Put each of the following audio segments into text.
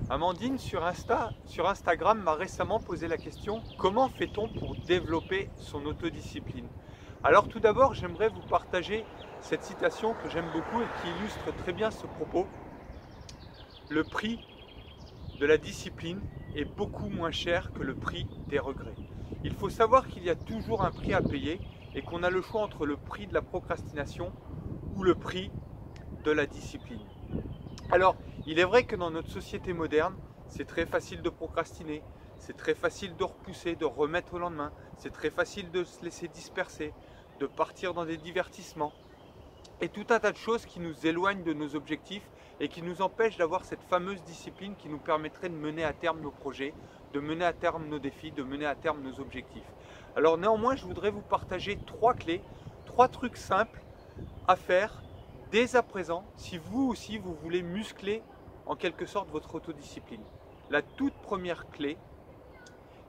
Amandine sur Instagram m'a récemment posé la question: comment fait-on pour développer son autodiscipline? Alors tout d'abord, j'aimerais vous partager cette citation que j'aime beaucoup et qui illustre très bien ce propos. Le prix de la discipline est beaucoup moins cher que le prix des regrets. Il faut savoir qu'il y a toujours un prix à payer et qu'on a le choix entre le prix de la procrastination ou le prix de la discipline. Alors, il est vrai que dans notre société moderne, c'est très facile de procrastiner, c'est très facile de repousser, de remettre au lendemain, c'est très facile de se laisser disperser, de partir dans des divertissements et tout un tas de choses qui nous éloignent de nos objectifs et qui nous empêchent d'avoir cette fameuse discipline qui nous permettrait de mener à terme nos projets, de mener à terme nos défis, de mener à terme nos objectifs. Alors néanmoins, je voudrais vous partager 3 clés, 3 trucs simples à faire dès à présent si vous aussi vous voulez muscler en quelque sorte votre autodiscipline. La toute première clé,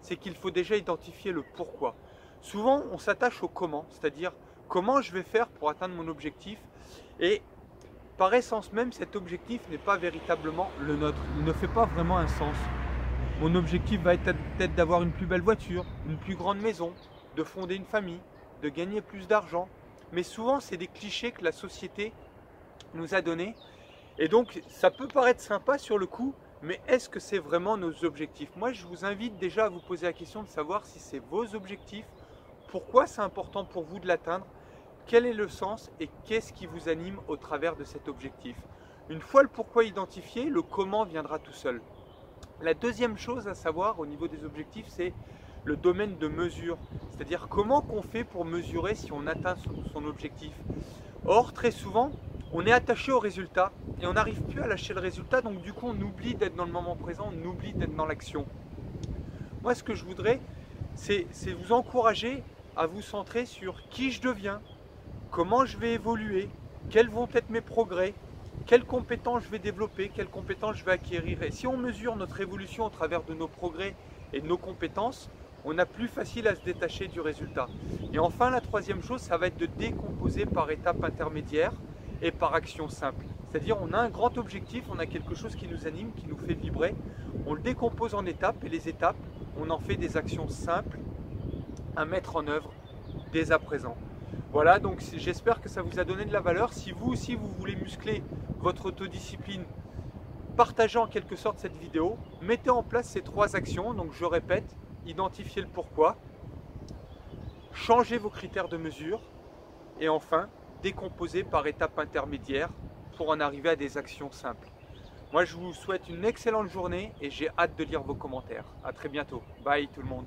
c'est qu'il faut déjà identifier le pourquoi. Souvent on s'attache au comment, c'est-à-dire comment je vais faire pour atteindre mon objectif, et par essence même cet objectif n'est pas véritablement le nôtre, il ne fait pas vraiment un sens. Mon objectif va être peut-être d'avoir une plus belle voiture, une plus grande maison, de fonder une famille, de gagner plus d'argent, mais souvent c'est des clichés que la société nous a donnés, et donc ça peut paraître sympa sur le coup, mais est-ce que c'est vraiment nos objectifs? Moi je vous invite déjà à vous poser la question de savoir si c'est vos objectifs, pourquoi c'est important pour vous de l'atteindre, quel est le sens et qu'est-ce qui vous anime au travers de cet objectif. Une fois le pourquoi identifié, le comment viendra tout seul. La deuxième chose à savoir au niveau des objectifs, c'est le domaine de mesure, c'est-à-dire comment qu'on fait pour mesurer si on atteint son objectif. Or, très souvent, on est attaché au résultat et on n'arrive plus à lâcher le résultat, donc du coup on oublie d'être dans le moment présent, on oublie d'être dans l'action. Moi ce que je voudrais, c'est vous encourager à vous centrer sur qui je deviens, comment je vais évoluer, quels vont être mes progrès, quelles compétences je vais développer, quelles compétences je vais acquérir. Et si on mesure notre évolution au travers de nos progrès et de nos compétences, on a plus facile à se détacher du résultat. Et enfin, la troisième chose, ça va être de décomposer par étapes intermédiaires et par actions simples. C'est-à-dire on a un grand objectif, on a quelque chose qui nous anime, qui nous fait vibrer, on le décompose en étapes et les étapes, on en fait des actions simples à mettre en œuvre dès à présent. Voilà, donc j'espère que ça vous a donné de la valeur. Si vous aussi vous voulez muscler votre autodiscipline, partagez en quelque sorte cette vidéo, mettez en place ces 3 actions. Donc je répète, identifiez le pourquoi, changez vos critères de mesure et enfin décomposez par étapes intermédiaires pour en arriver à des actions simples. Moi je vous souhaite une excellente journée et j'ai hâte de lire vos commentaires. À très bientôt. Bye tout le monde.